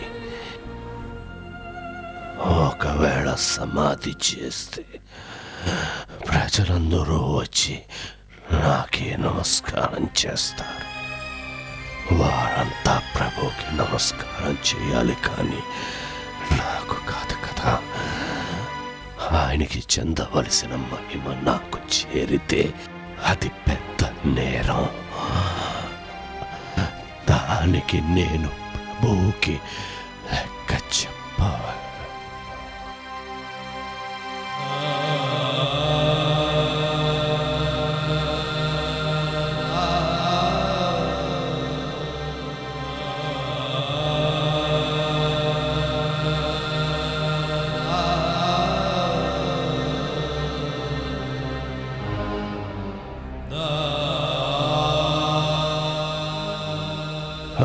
ఒకవేళ సమాధి చేస్తే ప్రజలందరూ వచ్చి నాకే నమస్కారం చేస్తారు. వారంతా ప్రభుకి నమస్కారం చేయాలి, కానీ నాకు కాదు కదా. ఆయనకి చెందవలసిన మహిమ నాకు చేరితే అది పెద్ద నేరం. దానికి నేను ప్రభువుకి లెక్క చెప్పాలి.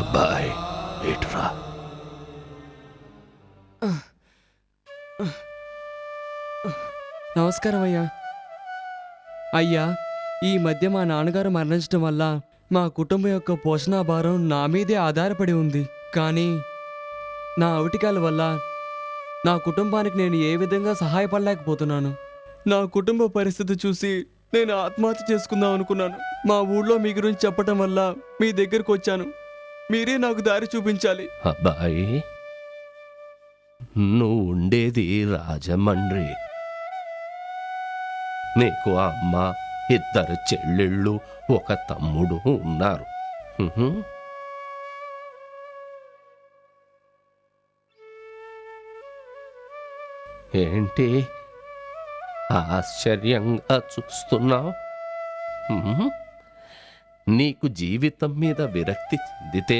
అబ్బాయి, ఇటురా. నమస్కారం అయ్యా. అయ్యా, ఈ మధ్య మా నాన్నగారు మరణించడం వల్ల మా కుటుంబం యొక్క పోషణ భారం నా మీదే ఆధారపడి ఉంది. కానీ నా అవటికాల వల్ల నా కుటుంబానికి నేను ఏ విధంగా సహాయపడలేకపోతున్నాను. నా కుటుంబ పరిస్థితి చూసి నేను ఆత్మహత్య చేసుకుందాం అనుకున్నాను. మా ఊళ్ళో మీ గురించి చెప్పటం వల్ల మీ దగ్గరకు వచ్చాను. మీరే నాకు దారి చూపించాలి. అబ్బాయి, నువ్వు ఉండేది రాజమండ్రి. నీకు అమ్మ, 2 చెల్లెళ్ళు, 1 తమ్ముడు ఉన్నారు. ఏంటి ఆశ్చర్యంగా చూస్తున్నావు? నీకు జీవితం మీద విరక్తి చెందితే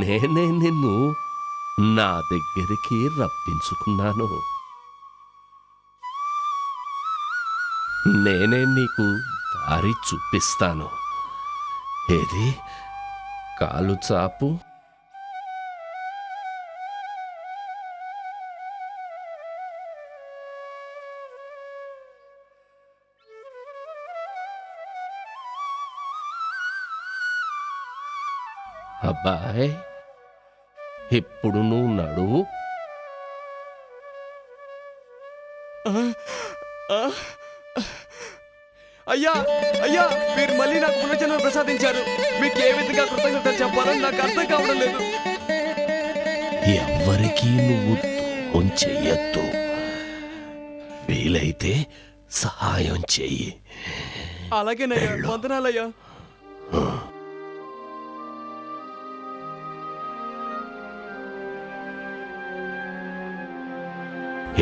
నేనే నిన్ను నా దగ్గరికి రప్పించుకున్నాను. నేనే నీకు దారి చూపిస్తాను. ఏది, కాలు చాపు. అబ్బాయ్, ఇప్పుడు నువ్వు నడువు. అయ్యా అయ్యా, మీరు మళ్ళీ నాకు పునర్జన్మ ప్రసాదించారు. మీకు ఏ విధంగా కృతజ్ఞతలు చెప్పాలని నాకు అర్థం కావడం లేదు. ఎవ్వరికీ నువ్వు ద్రోహం చెయ్యొద్దు. వీలైతే సహాయం చెయ్యి. అలాగేనయ్యా, వందనాలయ్యా.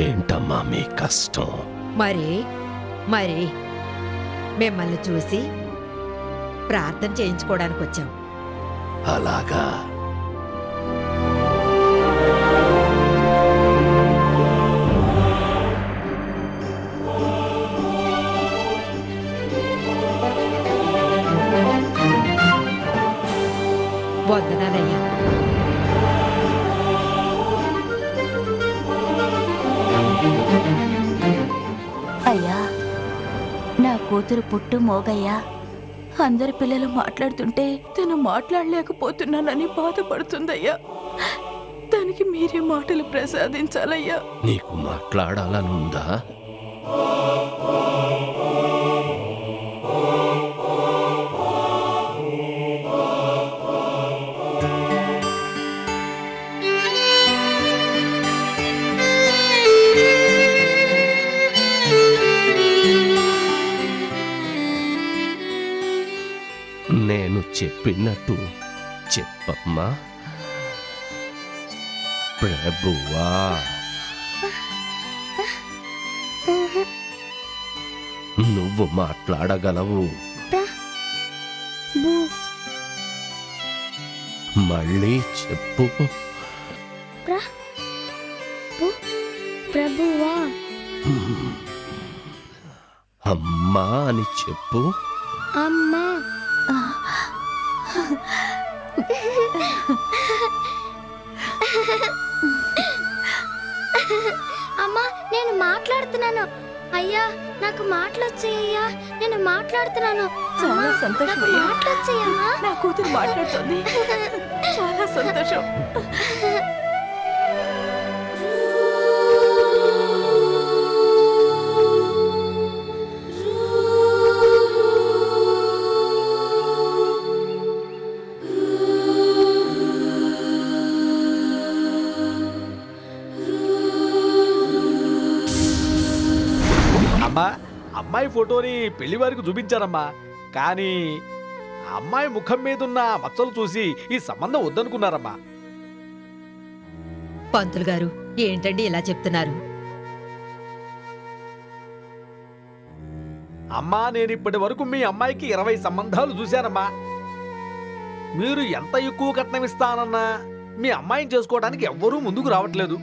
ఏంటమ్మా మీ కష్టం? మరి మరి మిమ్మల్ని చూసి ప్రార్థన చేయించుకోవడానికి వచ్చాం. అలాగా? కూతురు పుట్టు మోగయ్యా. అందరి పిల్లలు మాట్లాడుతుంటే తను మాట్లాడలేకపోతున్నానని బాధపడుతుందయ్యా. దానికి మీరే మాటలు ప్రసాదించాలయ్యా. నీకు మాట్లాడాలనుందా? నేను చెప్పినట్టు చెప్పమ్మా. ప్రభువా, నువ్వు మాట్లాడగలవు. మళ్ళీ చెప్పు. ప్రభువా. అమ్మా అని చెప్పు. అమ్మా. అమ్మా, నేను మాట్లాడుతున్నాను. అయ్యా, నాకు మాటలొచ్చాయ్యా. నేను మాట్లాడుతున్నాను. చాలా సంతోషం అయ్యా. మాటలొచ్చాయమ్మా. నా కూతురు మాట్లాడుతుంది. చాలా సంతోషం. అమ్మా, అమ్మాయి ఫోటోని పెళ్లి వారికి చూపించారమ్మా. కానీ అమ్మాయి ముఖం మీదున్న మచ్చలు చూసి ఈ సంబంధం వద్దనుకున్నారమ్మా. పంతులు గారు, ఏంటండి ఇలా చెప్తున్నారు? అమ్మా, నేను ఇప్పటి వరకు మీ అమ్మాయికి 20 సంబంధాలు చూశానమ్మా. మీరు ఎంత ఎక్కువ కట్నం ఇస్తానన్నా మీ అమ్మాయిని చేసుకోవడానికి ఎవ్వరూ ముందుకు రావట్లేదు.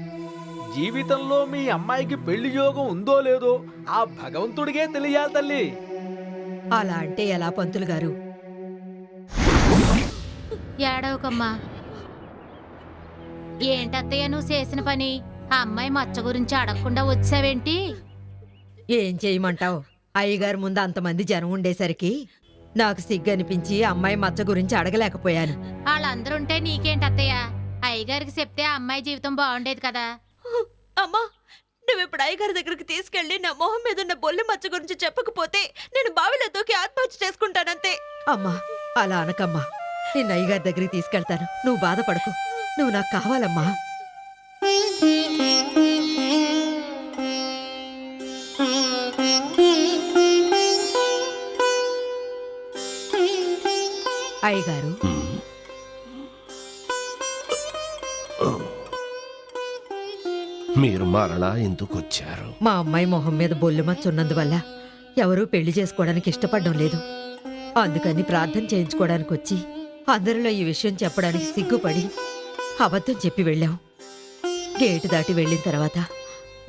జీవితంలో మీ అమ్మాయికి పెళ్లి యోగం ఉందో లేదో ఆ భగవంతుడికే తెలియాలి తల్లి. అలా అంటే ఎలా పంతులు గారు? ఏడవకమ్మా. ఏంటత్తయ్య నువ్వు చేసిన పని? ఆ అమ్మాయి మచ్చ గురించి అడగకుండా వచ్చావేంటి? ఏం చేయమంటావు? అయ్యగారు ముందు అంతమంది జనం ఉండేసరికి నాకు సిగ్గనిపించి అమ్మాయి మచ్చ గురించి అడగలేకపోయాను. వాళ్ళందరుంటే నీకేంటత్తయ్య? అయ్యగారికి చెప్తే ఆ అమ్మాయి జీవితం బాగుండేది కదా. అమ్మా, నువ్వు ఇప్పుడు అయ్యగారి దగ్గరికి తీసుకెళ్లి నా మొహం మీద ఉన్న బొల్లి మచ్చ గురించి చెప్పకపోతే నేను బావిలో దూకి ఆత్మహత్య చేసుకుంటానంతే. అమ్మా, అలా అనకమ్మా. నేను అయ్యగారి దగ్గరికి తీసుకెళ్తాను. నువ్వు బాధపడకు. నువ్వు నాకు కావాలమ్మా. అయ్యగారు, మీరు మరలా ఎందుకు వచ్చారు? మా అమ్మాయి మొహం మీద బొల్లు మచ్చ ఉన్నందువల్ల ఎవరూ పెళ్లి చేసుకోవడానికి ఇష్టపడడం లేదు. అందుకని ప్రార్థన చేయించుకోవడానికి వచ్చి అందరిలో ఈ విషయం చెప్పడానికి సిగ్గుపడి అబద్ధం చెప్పి వెళ్ళాం. గేటు దాటి వెళ్ళిన తర్వాత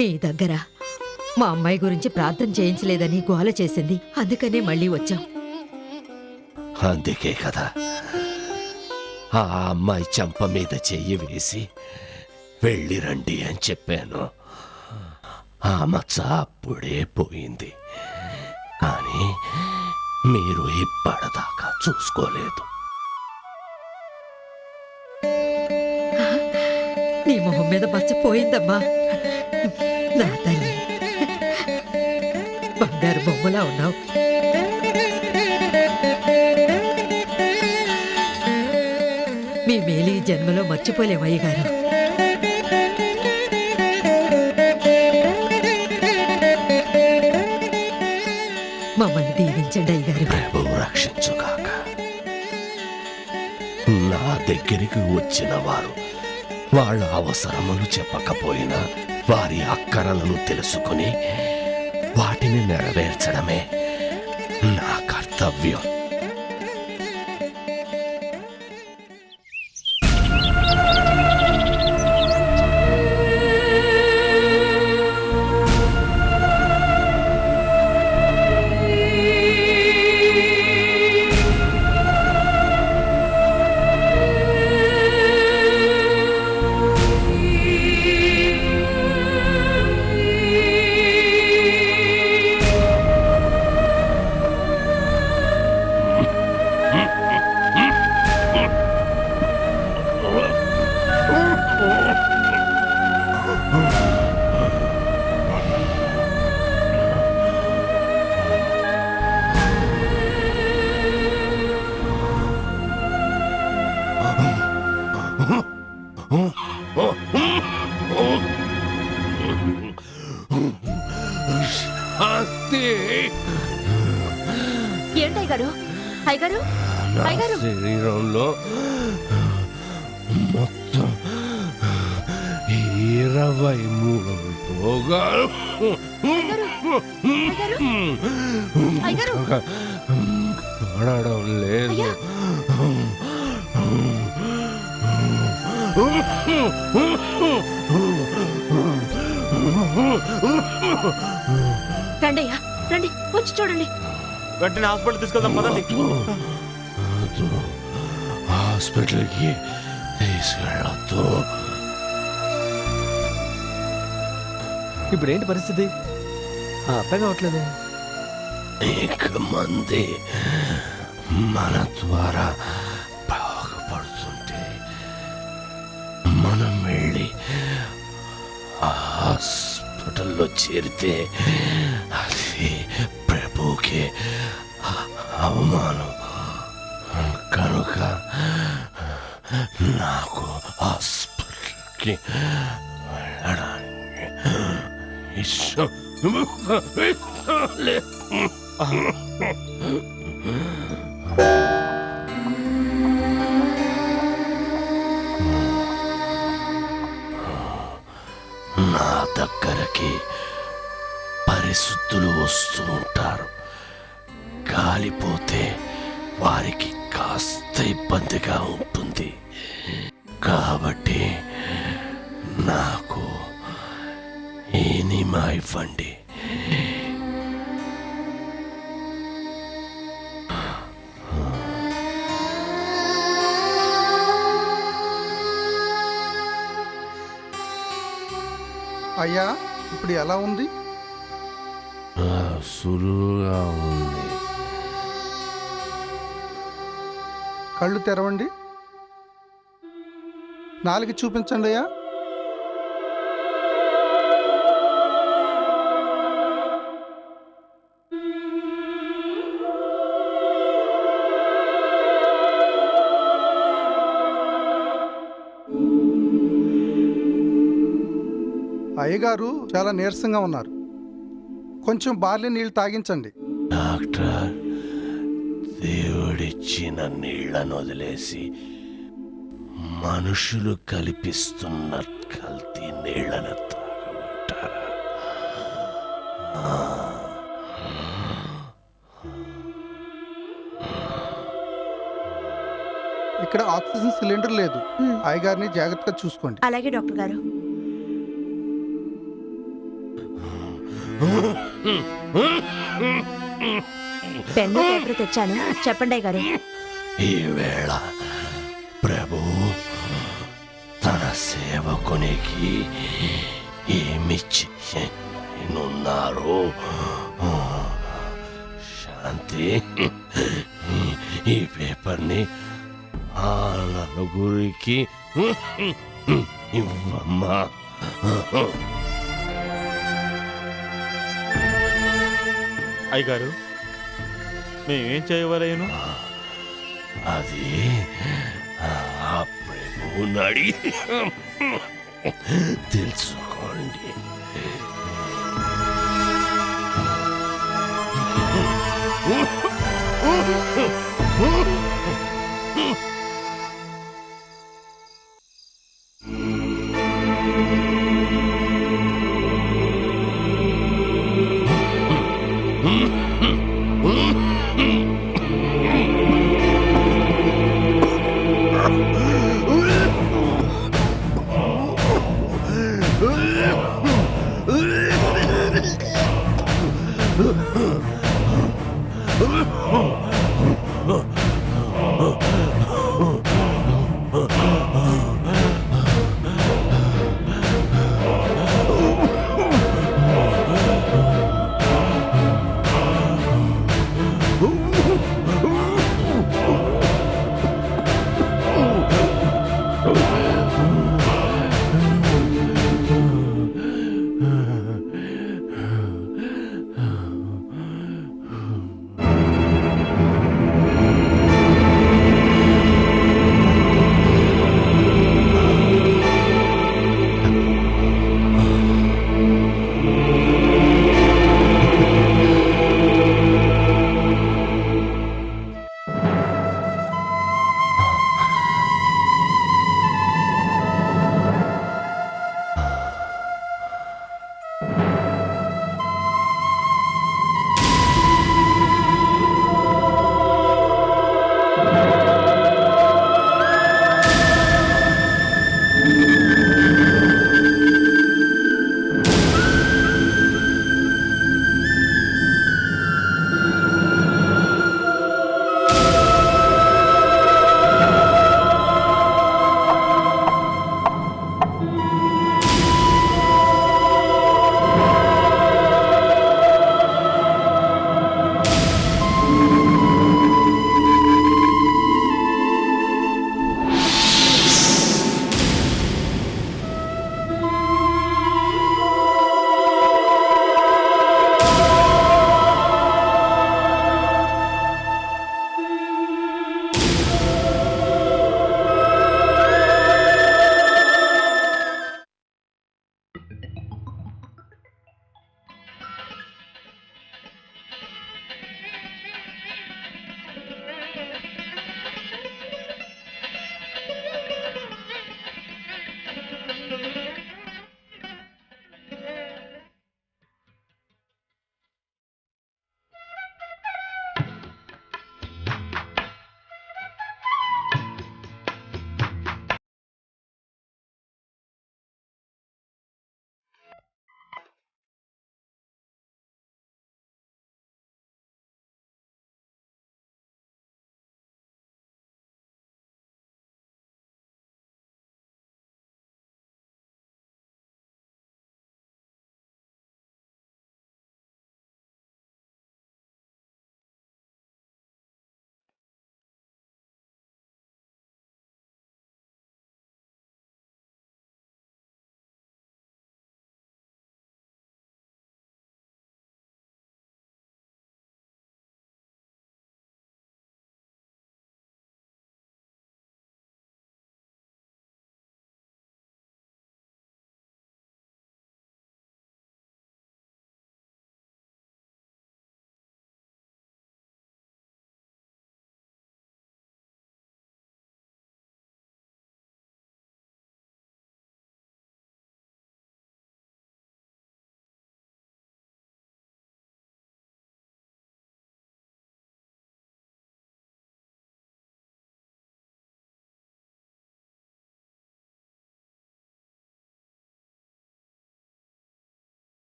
మీ దగ్గర మా అమ్మాయి గురించి ప్రార్థన చేయించలేదని గోల చేసింది. అందుకనే మళ్ళీ వచ్చాం. అందుకే కదా ఆ అమ్మాయి చెంప మీద చెయ్యి వేసి వెళ్ళిరండి అని చెప్పాను. ఆ మచ్చ అప్పుడే పోయింది. కానీ మీరు ఇప్పటిదాకా చూసుకోలేదు. నీ మొహం మీద మచ్చ పోయిందమ్మా. నా తల్లి, బంగారు బొమ్మలా ఉన్నావు. మీ మేలు ఈ జన్మలో మర్చిపోలేం అయ్యగారు. మమ్మల్ని దీవించండి అయ్యగారు. ప్రభువు రక్షించుగాక. నా దగ్గరికి వచ్చిన వారు వాళ్ళ అవసరములు చెప్పకపోయినా వారి అక్కరలను తెలుసుకుని వాటిని నెరవేర్చడమే నా కర్తవ్యం. శక్తి ఏంటి అయ్యగారు? అయ్యగారు నా అయ్యగారు శరీరంలో మొత్తం 23 భోగాలు పడడం లేదు. రండి అయ్యా, రండి, వచ్చి చూడండి. వెంటనే హాస్పిటల్ తీసుకెళ్దాం పదండి. హాస్పిటల్కి తీసుకెళ్ళొద్దు. ఇప్పుడేంటి పరిస్థితి? అర్థం కావట్లేదు. ఇక మంది మన ద్వారా బాగుపడుతుంటే మనం వెళ్ళి హాస్పిటల్లో చేరితే అది ప్రభుకి అవమానం. కనుక నాకు హాస్పిటల్కి వెళ్ళడానికి ఇష్టం లేదు. నా దగ్గరకి పరిశుద్ధులు వస్తూ ఉంటారు. కాలిపోతే వారికి కాస్త ఇబ్బందిగా ఉంటుంది. కాబట్టి నాకు ఈ నిమా ఇవ్వండి. అయ్యా, ఇప్పుడు ఎలా ఉంది? సులువుగా ఉంది. కళ్ళు తెరవండి. నాలుగు చూపించండి అయ్యా. అయ్యగారు చాలా నీరసంగా ఉన్నారు. కొంచెం బార్లీ నీళ్ళు తాగించండి. డాక్టర్, దేవుడిచ్చిన నీళ్లను వదిలేసి మనుషులు కల్పిస్తున్న కల్తీ నీళ్లను తాగమంటారా? ఇక్కడ ఆక్సిజన్ సిలిండర్ లేదు. అయ్యగారిని జాగ్రత్తగా చూసుకోండి. అలాగే డాక్టర్ గారు. పెన్ను పేపర్ తెచ్చాను, చెప్పండి అయ్యగారు. ఈవేళ ప్రభు తన సేవకునికి ఏమి చేయనున్నారు? శాంతి, ఈ పేపర్ని ఆ నలుగురికి ఇవ్వమ్మా. అయ్యగారు, మేమేం చేయవలేను? అది ఆ ప్రభువుని అడిగి తెలుసుకోండి.